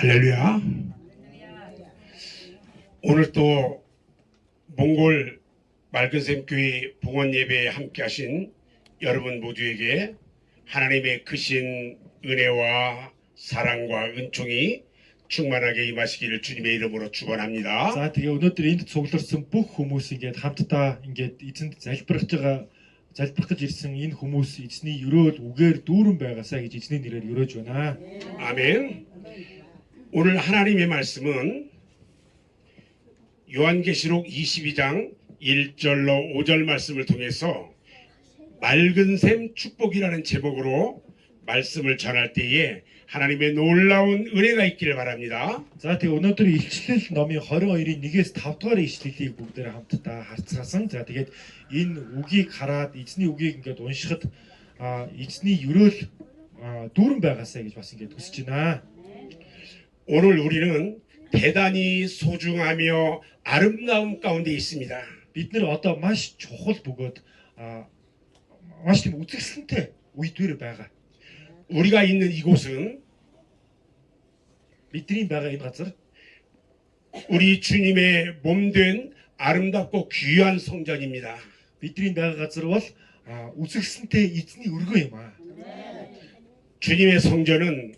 할렐루야. 오늘 또 몽골 맑은샘 교회 봉헌 예배에 함께 하신 여러분 모두에게 하나님의 크신 은혜와 사랑과 은총이 충만하게 임하시기를 주님의 이름으로 축원합니다. За тэгээ өнөөдөр энд цугларсан бүх хүмүүс ингээд хамтдаа ингээд эзэнд залбирах гэж ирсэн энэ хүмүүс эзний өрөөл үгээр дүүрэн байгаасаа гэж эзний нэрээр өрөөж байна. 아멘. 오늘 하나님의 말씀은 요한계시록 22장 1절로 5절 말씀을 통해서 맑은 샘 축복이라는 제목으로 말씀을 전할 때에 하나님의 놀라운 은혜가 있기를 바랍니다. За тэгээ өнөөдөр илчлэл номын 22-ийн 1-ээс 5 дугаар илчлэлийг бүгдээрээ хамтдаа харцгаасан. За тэгээд энэ үгийг хараад эзний үгийг ингээд уншихад эзний өрөөл дүүрэн байгаасаа гэж бас ингээд хүсэж байна. 오늘 우리는 대단히 소중하며 아름다운 가운데 있습니다. Бид нэр одоо маш чухал бөгөөд маш тийм үзэсгэлэнтэй үе дээр байгаа. 우리가 있는 이곳은 бидний байгаа энэ газар 우리 주님의 몸된 아름답고 귀한 성전입니다. бидний байгаа газар бол үзэсгэлэнтэй эзний өргөө юм аа. 주님의 성전은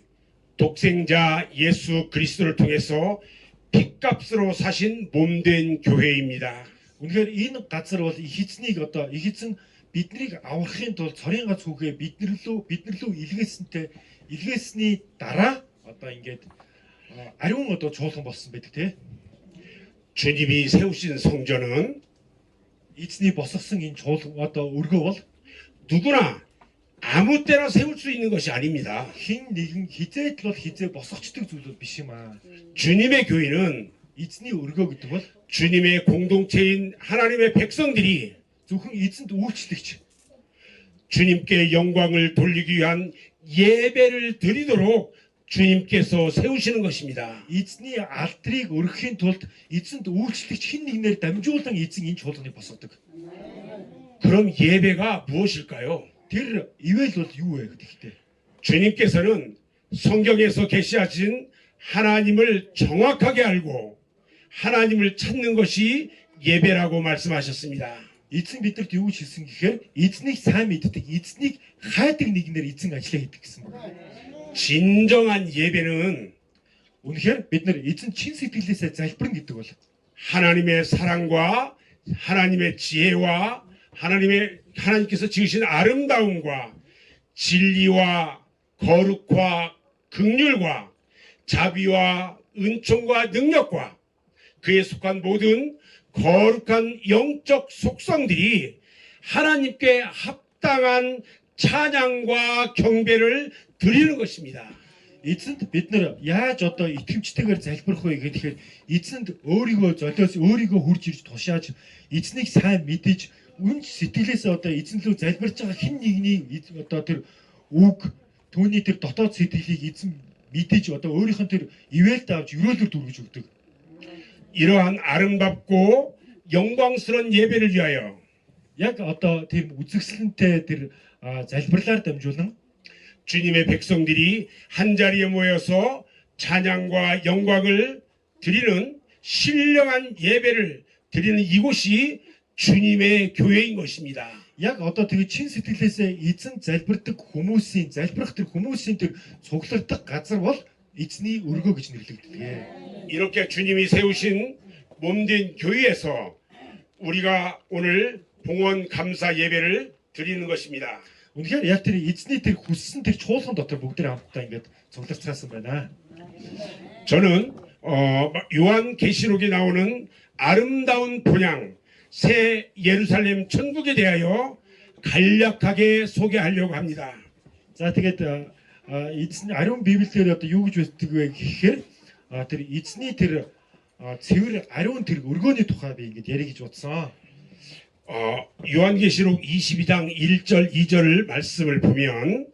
독생자 예수 그리스도를 통해서 핏값으로 사신 몸된 교회입니다. Үнэхээр энэ газар бол их эзэн биднийг аврахын тулд цорын гац хүүгээ биднэр лөө илгээсний дараа одоо ингээд ариун одоо чуулган болсон байдаг те. 주님이 세우신 성전은 Эзний босгосон энэ чуулган одоо өргөө бол 누구나 아무 때나 세울 수 있는 것이 아닙니다. хэн нэгэн хизээд л бол хизээ босгочдөг зүйл бол биш юм аа. 주님의 교회는 Эзний өргөө гэдэг бол 주님의 공동체인 하나님의 백성들이 зөвхөн эзэнд үйлчлэгч 주님께 영광을 돌리기 위한 예배를 드리도록 주님께서 세우시는 것입니다. эзний алдрыг өргөхийн тулд эзэнд үйлчлэгч хэн нэгнээр дамжуулан эзэн энэ чуулганыг босгодог. 그럼 예배가 무엇일까요? Тэр ивэл бол юу вэ гэхдээ 주님께서는 성경에서 계시하신 하나님을 정확하게 알고 하나님을 찾는 것이 예배라고 말씀하셨습니다. эзэн бидэнд юу гэж хэлсэн гэхээр эзнийг сайн мэддэг, эзнийг хайдаг нэгнээр эзэн ажиллаа гэдэг гэсэн байна. 진정한 예배는 Үнэхээр бид нар эзэн чин сэтгэлээсээ залбирна гэдэг бол 하나님의 사랑과 하나님의 지혜와 하나님께서 지으신 아름다움과 진리와 거룩과 긍휼과 자비와 은총과 능력과 그에 속한 모든 거룩한 영적 속성들이 하나님께 합당한 찬양과 경배를 드리는 것입니다. эзэнд бид нар яаж одоо итгэвчтэйгээр залбирах вэ гэхээр эзэнд өөрийгөө золиос өөрийгөө хурж ирж тушааж эзнийг сайн мэдэж үнж сэтгэлээсээ одоо эзэн лөө залбирж байгаа хэн нэгний одоо тэр үг түүний тэр дотоод сэтгэлийг эзэн мэдэж одоо өөрийнх нь тэр ивэлд авч өрөөлөөр дүргэж өгдөг. 이러한 아름답고 영광스러운 예배를 위하여 Яг одоо тийм үзэсгэлэнтэй тэр залбирлаар дамжуулан 주님의 백성들이 한자리에 모여서 찬양과 영광을 드리는 신령한 예배를 드리는 이곳이 주님의 교회인 것입니다. яг одоо тэгээ чин сэтгэлээсээ эзэн залбирдаг хүмүүсийн залбирах тэр хүмүүсийн тэр цуглардах газар бол эзний өргөө гэж нэрлэгддэг. 이렇게 주님이 세우신 몸된 교회에서 우리가 오늘 봉헌 감사 예배를 드리는 것입니다. Үнэхээр яг тэр эзний тэр хүссэн тэр чуулган дотор бүгд хамтдаа ингээд цугларцгаасан байна. 저는 요한계시록에 나오는 아름다운 본향 새 예루살렘 천국에 대하여 간략하게 소개하려고 합니다. За тэгээд эзний ариун библиэр одоо юу гэж үздэг вэ гэхээр тэр эзний тэр цэвэр ариун тэр өргөөний тухай би ингээд ярих гэж бодсон. 요한계시록 22장 1절 2절 말씀을 보면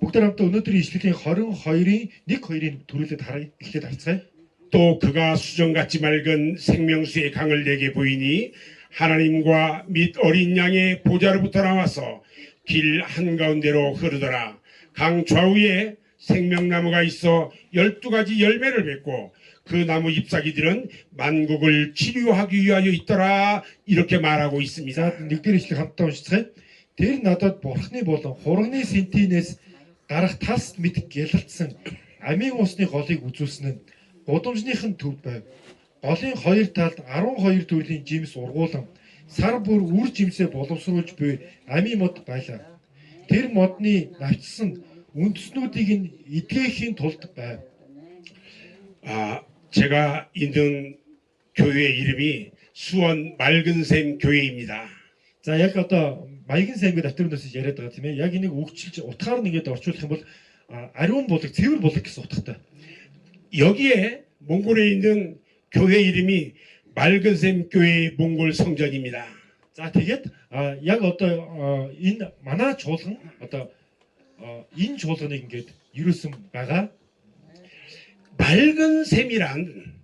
бүгд хамтдаа өнөөдрийн ишлэлийн 22-ийн 1-2-ыг төрүүлээд эхлээд харцгаая. 또 그가 수정같이 맑은 생명수의 강을 내게 보이니 하나님과 및 어린 양의 보좌로부터 나와서 길 한가운데로 흐르더라. 강 좌우에 생명나무가 있어 12가지 열매를 맺고 그 나무 잎사귀들은 만국을 치료하기 위하여 있더라 이렇게 말하고 있습니다. За нэгдүгээр ишлэг хамтдаа уншицгаая. Тэр надад бурхны болон хурганы сентинээс гарах тас мэд гялалтсан амийн усны голыг үзүүлсэн нь гудамжныхын төвд байв. Голын хоёр талд 12 төрлийн жимс ургуулan сар бүр үр жимсээ боловсруулж буй амийн мод байлаа. Тэр модны навчсан үндэснүүдийг нь эдгээхийн тулд байв. 제가 있는 교회 이름이 수원 맑은샘 교회입니다. За яг одоо маягийн саймгийн давтарнаас яриад байгаа тийм ээ. Яг энийг өгчилж утгаар нэгээд орчуулах юм бол ариун булаг, цэвэр булаг гэсэн утгатай. 여기에 몽골에 있는 교회 이름이 맑은샘 교회 몽골 성전입니다. За тэгээд яг одоо энэ манай чуулган одоо энэ чуулганыг ингээд юусэн байгаа. 맑은 샘이란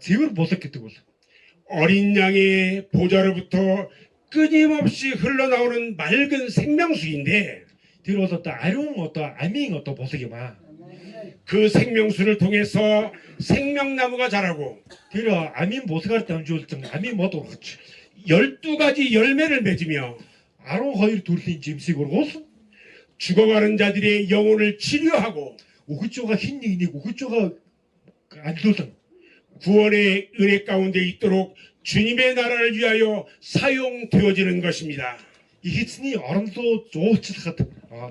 цэвэр булаг гэдэг бол 어린 양의 보좌로부터 끊임없이 흘러나오는 맑은 생명수인데 тэр бол одоо ариун одоо амийн одоо булаг юм аа. 그 생명수를 통해서 생명나무가 자라고 тэр амийн булгаар дамжуулсан амийн мод ургач 12가지 열매를 맺으며 12 төрлийн жимсийг ургуул 죽어가는 자들의 영혼을 치료하고 өгөж байгаа хин нэгнийг өгөж байгаа 안луулан 구원의 은혜 가운데 있도록 주님의 나라를 위하여 사용되어지는 것입니다. их эзний орон руу зуулчлахад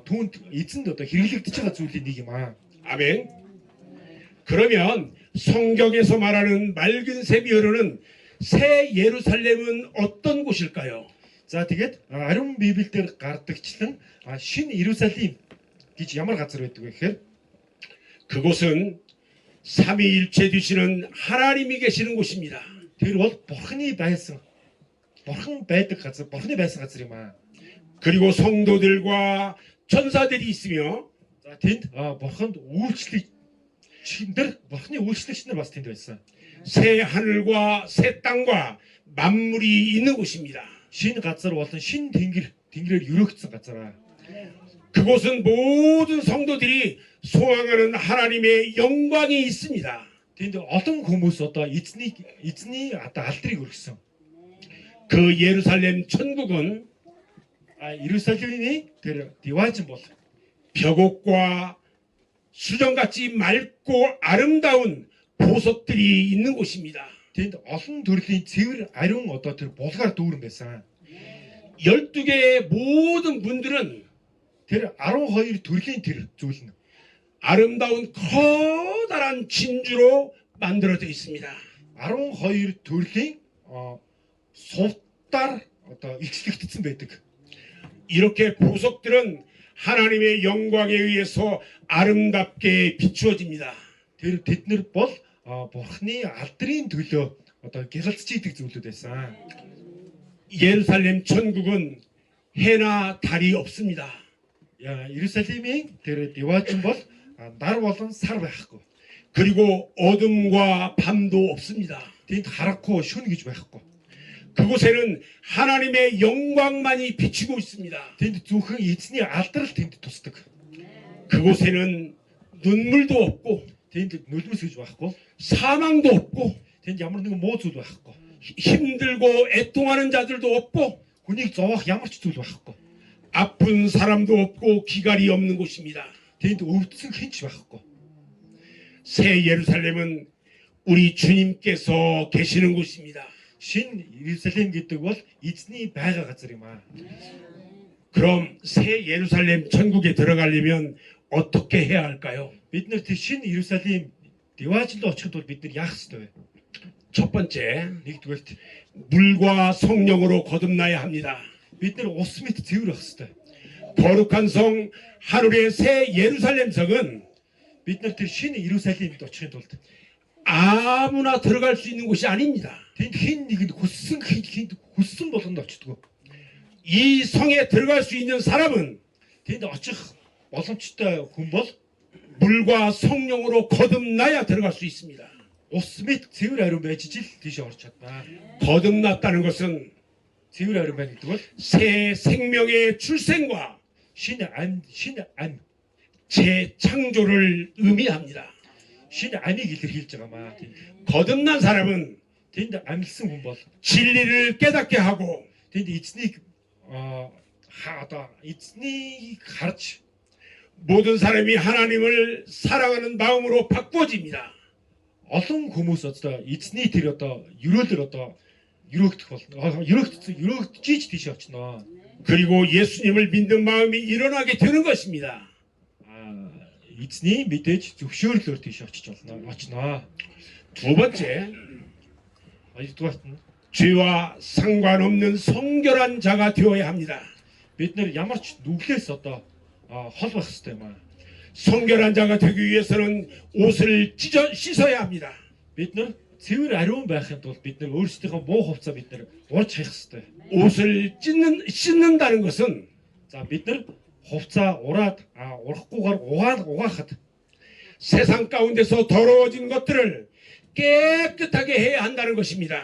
түүнд эзэнд одоо хэрэглэгдэж байгаа зүйлийн нэг юм аа. 아멘. 그러면 성경에서 말하는 맑은 샘이 흐르는 새 예루살렘은 어떤 곳일까요? За тэгээд ариун библиэлд гардагчлан шинэ Иерусалим гэж ямар газар байдаг вэ гэхээр 그곳은 삼위일체 되시는 하나님이 계시는 곳입니다. тэр бол бурхны байсан бурхан байдаг газар, бурхны байсан газар юм аа. 그리고 성도들과 천사들이 있으며 За тэнд бурханд үйлчлэгчнэр, бурхны үйлчлэгчнэр бас тэнд байсан. 새 하늘과 새 땅과 만물이 있는 곳입니다. Шинэ газар болон шинэ тэнгэрээр өрөөгдсөн газараа. 그곳은 모든 성도들이 소망하는 하나님의 영광이 있습니다. Тэнд олон хүмүүс одоо эзний одоо алдрыг өргөсөн. 그 예루살렘 천국은 Иерусалимийн тэр диваажин бол 벽옥과 수정같이 맑고 아름다운 보석들이 있는 곳입니다. тэнд олон төрлийн цэвэр ариун одоо тэр булгаар дүүрэн байсан. 12개의 모든 분들은 тэр 12 төрлийн тэр зүйл нь 아름다운 커다란 진주로 만들어져 있습니다. 12 төрлийн сувтаар одоо илчлэгдсэн байдаг. 이렇게 보석들은 하나님의 영광에 의해서 아름답게 비추어집니다. Тэр тэднэр бол бурхны алдрын төлөө одоо гялалцж идэг зүйлүүд байсан. 예루살렘 천국은 해나 달이 없습니다. Иерусалимийн тэр диваажин бол дар болон сар байхгүй. 그리고 어둠과 밤도 없습니다. Тэнд харахгүй шүн гэж байхгүй. 그곳에는 하나님의 영광만이 비치고 있습니다. Тэнд зөвхөн эзний алдрал тэнд тусдаг. 그곳에는 눈물도 없고 Тэнд нулимс гэж байхгүй. 사망도 없고 Тэнд ямар нэгэн муу зүйл байхгүй. 힘들고 애통하는 자들도 없고 Хүнийг зовоох ямар ч зүйл байхгүй. 아픈 사람도 없고 기갈이 없는 곳입니다. Тэнд өвдсөн хэн ч байхгүй. 새 예루살렘은 우리 주님께서 계시는 곳입니다. Шинэ Иерусалим гэдэг бол эзний байга газар юм аа. 그럼 새 예루살렘 천국에 들어가려면 어떻게 해야 할까요? Бид нар тэр шинэ Иерусалим диваажинд очиход бол бид нар яах ёстой вэ? 첫 번째, Нэгдүгээрт 물과 성령으로 거듭나야 합니다. бид нар ус мэт цэвэр байх ёстой. 거룩한 성 하늘의 새 예루살렘 성은 Бид нар тэр шинэ Иерусалимд очихын тулд 아무나 들어갈 수 있는 곳이 아닙니다. тэнд хэн нэгэнд хүссэн болгонд очтгоо. 이 성에 들어갈 수 있는 사람은 Тэнд очих боломжтой хүн бол 물과 성령으로 거듭나야 들어갈 수 있습니다. ус мэт цэвэр ариун байж ижил тийш орж чадна. 거듭났다는 것은 Цэвэр ариун байна гэдэг бол 새 생명의 출생과 шинэ ам 재창조를 의미합니다. шинэ амийг илэрхийлж байгаа маа. 거듭난 사람은 Тэнд амьдсан хүн бол 진리를 깨닫게 하고 тэнд эзнийг эзнийг харж 모든 사람이 하나님을 사랑하는 마음으로 바꾸어집니다. олон хүмүүс одоо эзний тэр одоо өрөөлөр одоо өрөөгдөх болно. Өрөөгдөж тийш очно. 그리고 예수님을 믿는 마음이 일어나게 되는 것입니다. Эзний мэдээж зөвшөөрлөөр тийш очно. 두 번째, хоёрдугаарт нь 죄와 상관없는 성결한 자가 되어야 합니다. бид нар ямар ч нүглээс одоо хол байх хэрэгтэй юм аа. 성결한 자가 되기 위해서는 옷을 씻어야 합니다. Бид нар цэвэр ариун байхын тулд бид нар өөрсдийнхөө муу хувцас бид нар урж хаях хэрэгтэй. 옷을 씻는다는 것은 За бид нар хувцаа ураад урахгүйгээр угаахад 세상 가운데서 더러워진 것들을 깨끗하게 해야 한다는 것입니다.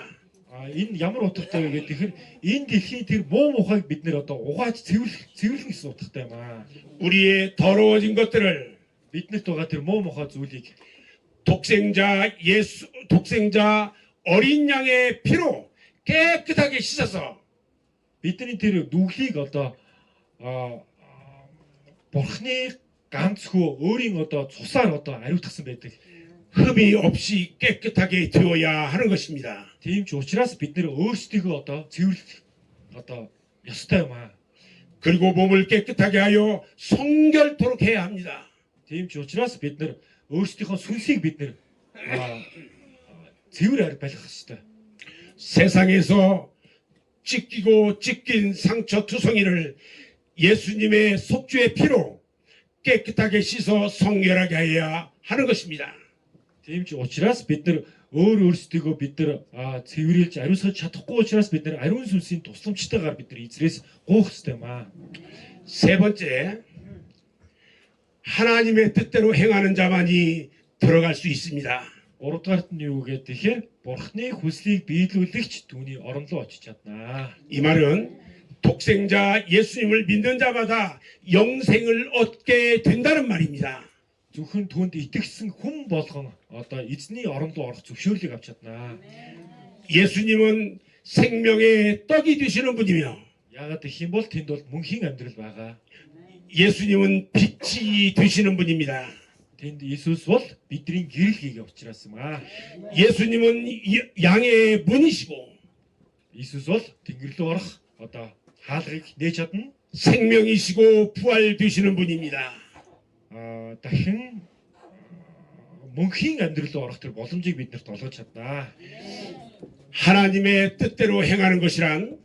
Энэ ямар утгатай вэ гэхээр энэ дэлхийн тэр муу мухайг бид нэр одоо угааж цэвэрлэн гэсэн утгатай юм аа. 우리의 더러워진 것들을 Биднэрт байгаа тэр муу мухай зүйлийг 독생자 어린 양의 피로 깨끗하게 씻어서 бидний тэр нүглийг одоо бурхны ганц хөө өөрийн одоо цусаар одоо ариутгасан байдаг. 흠이 없이 깨끗하게 되어야 하는 것입니다. Тийм ч учраас бид нэр өөрсдийгөө одоо цэвэрлэх одоо ёстой юм аа. 그리고 몸을 깨끗하게 하여 성결토록 해야 합니다. Тийм ч учраас бид нэр өөрсдийнхөө сүнсийг бид нэр цэвэр байлгах ёстой. 세상에서 찢긴 상처 투성이를 예수님의 속주의 피로 깨끗하게 씻어 성결하게 해야 하는 것입니다. Тийм ч учраас бид нар өөрсдийгөө бид нар цэвэрлж ариусгаж чадахгүй учраас бид нар ариун сүнсийн тусламжтайгаар бид нар эзрээс гуйх ёстой юм аа. 세 번째, 하나님의 뜻대로 행하는 자만이 들어갈 수 있습니다. Гуравдугаарт нь юу гэдэг тэгэхээр бурхны хүслийг биелүүлэгч түүний орон руу очиж чаднаа. 이 말은 독생자 예수님을 믿는 자마다 영생을 얻게 된다는 말입니다. Зөвхөн түнд итгэсэн хүн болгон одоо эзний орон руу орох зөвшөөрлийг авч чаднаа. 예수님은 생명의 떡이 되시는 분이며 Яагаад гэх юм бол тэнд бол мөнхийн амьдрал байгаа. 예수님은 빛이 되시는 분입니다. Тэнд Иесус бол бидний гэрэл хийгээ учраас юм аа. 예수님은 양의 문이시고 Иесус бол тэнгэр рүү орох одоо хаалгыг нээж чадна. 생명이시고 부활 되시는 분입니다. Дахин мөнхийн амьдрал руу орох тэр боломжийг биднэрт олгож чаднаа. 하나님의 뜻대로 행하는 것이란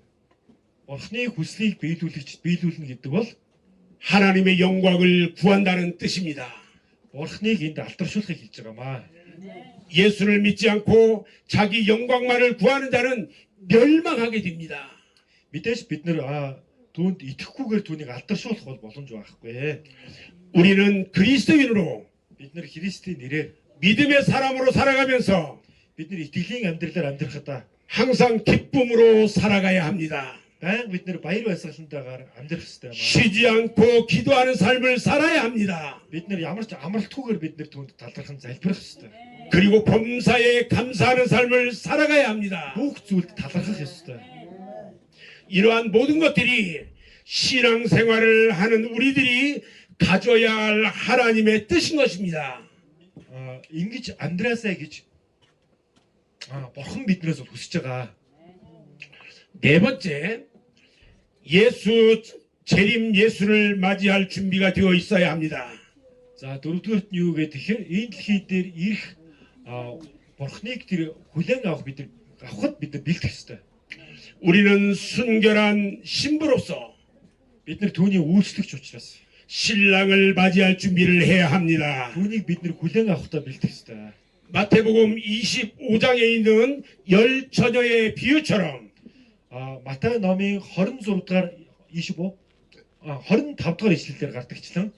Бурхны хүслийг биелүүлнэ гэдэг бол 하나님의 영광을 구한다는 뜻입니다. Бурхныг энд алдаршуулахыг хэлж байгаамаа. 예수를 믿지 않고 자기 영광만을 구하는 자는 멸망하게 됩니다. Мэдээж бид нэр түүнд итгэхгүйгээр түүнийг алдаршуулах бол боломж байхгүй. 우리는 그리스도인으로 Бид нэр Христийн нэрээр 믿음의 사람으로 살아가면서 бид нэр итгэлийн амьдралаар амьдрахад 항상 기쁨으로 살아가야 합니다. баян бид нэр баяр баясгалантайгаар амьдрах ёстой юм аа. 쉬지 않고 기도하는 삶을 살아야 합니다. Бид нэр ямар ч амралтгүйгээр бид нэр түүнд талархан залбирах ёстой. 그리고 범사에 감사하는 삶을 살아가야 합니다. Бүх зүйлд талархах ёстой. 이러한 모든 것들이 신앙생활을 하는 우리들이 가져야 할 하나님의 뜻인 것입니다. Ингэж амьдраасаа гэж бурхан биднээс хүсэж байгаа. 네 번째, 재림 예수를 맞이할 준비가 되어 있어야 합니다. За дөрөвдүгээрт нь юу гэхээр энэ дэлхий дээр ирэх бурхныг тэр хүлээн авахд бид нар бэлтгэх ёстой. 우리는 순결한 신부로서 Бид нар түүний үйлчлэгч учраас 신랑을 맞이할 준비를 해야 합니다. түүнийг бид нар хүлээн авахдаа бэлтгэх ёстой. 마태복음 25장에 있는 10처녀의 비유처럼 Матай номын 26 дугаар 25 дугаар ишлэлээр гардагчлан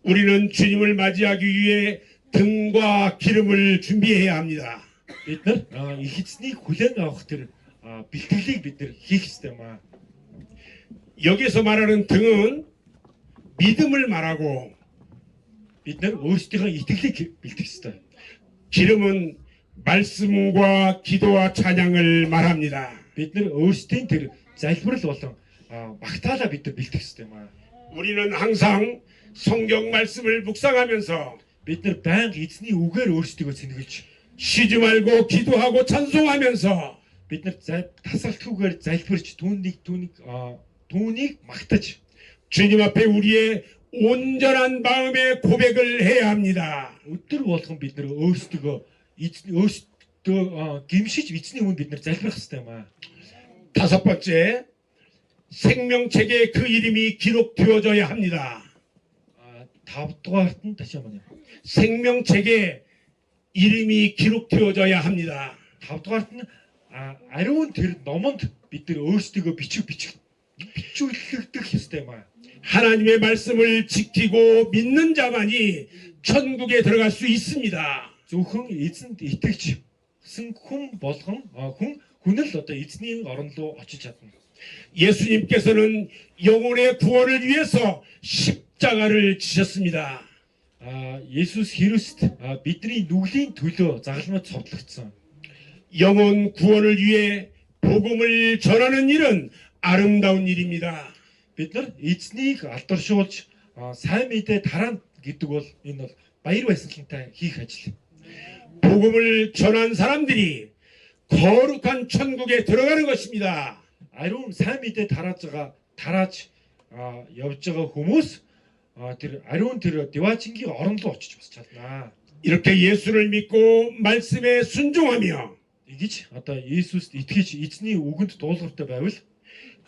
우리는 주님을 맞이하기 위해 등과 기름을 준비해야 합니다. бид нар их эзнийг хүлээн авах тэр бэлтгэлийг бид нар хийх ёстой юм аа. 여기서 말하는 등은 믿음을 말하고 бид нар өөрсдийнхөө итгэлийг бэлтгэх ёстой. 기름은 말씀과 기도와 찬양을 말합니다. Бид нар өөрсдийн тэр залбирал болон магтаалаа бид нар бэлтгэх ёстой юм аа. 우리는 항상 성경 말씀을 묵상하면서 Бид нар байнга эзний үгээр өөрсдийгөө цэнгэлж, 쉬지 말고 기도하고 찬송하면서 бид нар тасралтгүйгээр залбирч түүнийг магтаж 주님 앞에 우리의 온전한 마음의 고백을 해야 합니다. өдөр болгон бид нар өөрсдөө гимшиж эзний өмнө бид нар залбирах ёстой юм аа. 다섯 번째, 생명책에 그 이름이 기록되어져야 합니다. тавдугаарт нь ташаа маань. 생명책에 이름이 기록되어져야 합니다. тавдугаарт нь ариун тэр номонд бид нар өөрсдийгөө бичүүлэгдэх ёстой юм аа. 하나님의 말씀을 지키고 믿는 자만이 천국에 들어갈 수 있습니다. Зөвхөн эзэнд итгэжсэн хүн болгон хүн л одоо эзний орон руу очиж чадна. 예수님께서는 영혼의 구원을 위해서 십자가를 지셨습니다. Есүс Христ бидний нүглийн төлөө загалмайд цовдлогдсон. 영혼 구원을 위해 복음을 전하는 일은 아름다운 일입니다. Бид нар эзнийг алдаршуулж сайн мэдээ тараана гэдэг бол энэ бол баяр баясгалантай хийх ажил. 복음을 전한 사람들이 거룩한 천국에 들어가는 것입니다. Ариун сайн мэдээ тарааж явж байгаа хүмүүс тэр ариун тэр деважингийн орон руу очиж бас чаднаа. 이렇게 예수를 믿고 말씀에 순종하며 Игэж одоо Иесуст итгэж эзний үгэнд дуулууртай байвал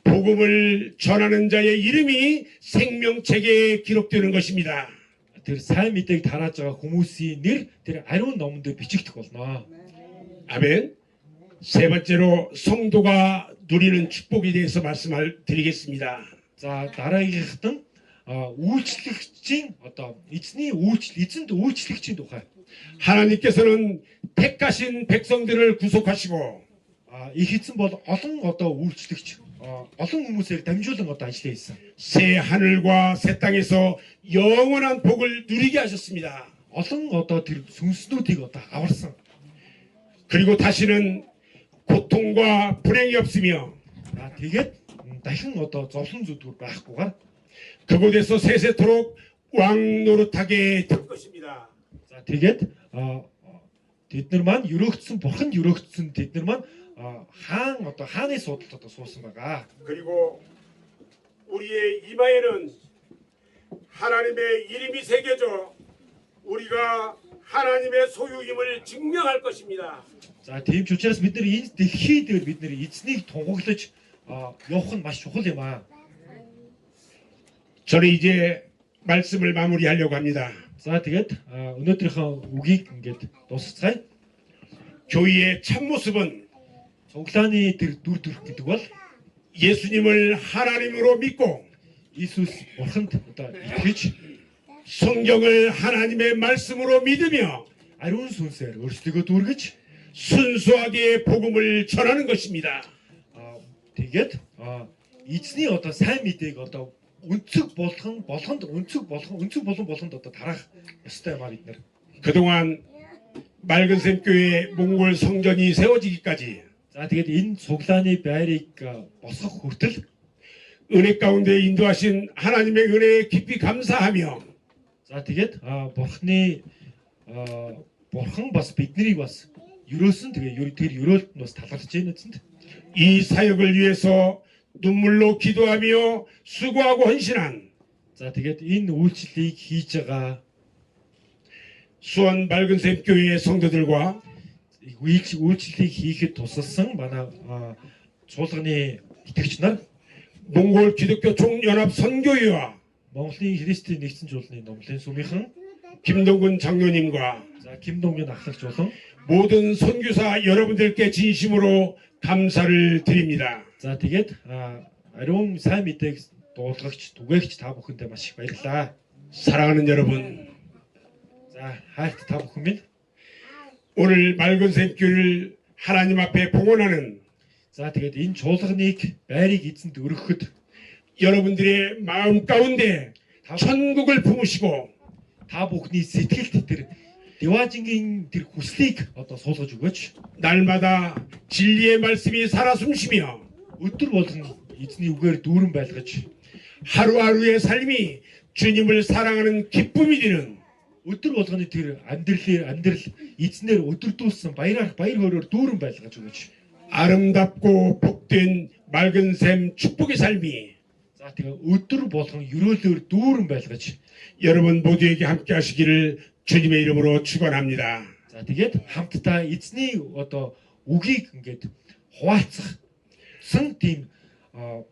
복음을 전하는 자의 이름이 생명책에 기록되는 것입니다. тэр сайн мэдээг тарааж байгаа хүмүүсийн нэр тэр ариун номонд бичигдэх болно. 아멘. 세 번째로 성도가 누리는 축복에 대해서 말씀을 드리겠습니다. За дараагийнх нь үйлчлэгчийн одоо эзэнд үйлчлэгчийн тухай. 하나님께서는 택하신 백성들을 구속하시고 Их эзэн бол олон одоо үйлчлэгч олон хүмүүсээр дамжуулан одоо ажиллаа хийсэн. 새 하늘과 새 땅에서 영원한 복을 누리게 하셨습니다. Олон одоо тэр сүнснүүдийг одоо аварсан. 그리고 다시는 고통과 불행이 없으며 Тэгээд дахин одоо зовлон зүдгүр байхгүйгээр 그곳에서 세세토록 왕 노릇하게 될 것입니다. за тэгээд тэд нар маань бурханд өрөөгдсөн тэд нар маань хааны судалд одоо суусан байгаа. 그리고 우리의 이마에는 하나님의 이름이 새겨져 우리가 하나님의 소유임을 증명할 것입니다. За тийм ч учраас бид нар энэ дэлхий дээр бид нар эзнийг тунгаглаж явах нь маш чухал юм аа. 저는 이제 말씀을 마무리하려고 합니다. За тэгээд өнөөдрийнхөө үгийг ингээд дуусгацгаая. 교회의 참모습은 Цуглааны тэр дүр төрх гэдэг бол 예수님을 하나님으로 믿고 Иесус бурханд одоо итгэж 성경을 하나님의 말씀으로 믿으며 ариун сүнсээр өөрсдөө дүүргэж 순수하게 복음을 전하는 것입니다. тэгээд эзний одоо сайн мэдээг одоо өнцөг болгонд одоо тараах ёстой юм аа бид нар. 그동안 맑은샘 교회 몽골 성전이 세워지기까지 За тэгээд энэ цуглааны байрыг босгох хүртэл 은혜 가운데 인도하신 하나님의 은혜에 깊이 감사하며 за тэгээд бурхан бас биднийг бас ерөөсөн тэгээ тэр ерөөлт нь бас талархаж байна үсэнд. 이 사역을 위해서 눈물로 기도하며 수고하고 헌신한 За тэгээд энэ үйлчлэлийг хийж байгаа 수원 맑은샘 교회의 성도들과 үйлчлэлийг хийхэд тусалсан манай цуулганы итгэгч нар 몽골 기독교 총연합 선교회와 Монголын Христийн нэгдсэн жуулны номлын сүмийнхэн 김동근 장로님과 за Кимдонгийн ахлагч болон 모든 선교사 여러분들께 진심으로 감사를 드립니다. за тэгээд ариун сайн мэдээг дуулгагч түгээгч та бүхэндээ маш их баярлалаа. 사랑하는 여러분, За хайрт та бүхэн минь 오늘 맑은샘 교회를 하나님 앞에 봉헌하는 за тэгээд энэ чуулганыг байрыг эзэнд өргөхөд 여러분들의 마음 가운데 천국을 품으시고 та бүхний сэтгэлд тэр Деважингийн тэр хүслийг одоо суулгаж өгөөч. 날마다 진리의 말씀이 살아 숨쉬며 Өдөр болгон эзний үгээр дүүрэн байлгаж 하루하루의 삶이 주님을 사랑하는 기쁨이 되는 өдөр болгоны тэр амьдрал эзнэр өдөрдүүлсэн баяр хөөрөөр дүүрэн байлгаж өгөөч. 아름답고 복된 맑은 샘 축복의 삶이 За тэгээ өдөр болгон өрөөлөөр дүүрэн байлгаж 여러분 모두에게 함께 하시기를 주님의 이름으로 축원합니다. за тэгээд хамтдаа эзний одоо үгийг ингээд хуваалцсан тийм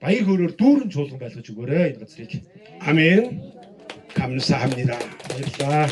баяр хөөрөөр дүүрэн чуулган байлгаж өгөөрэй энэ газрыг. 아멘. 감사합니다. баярлалаа.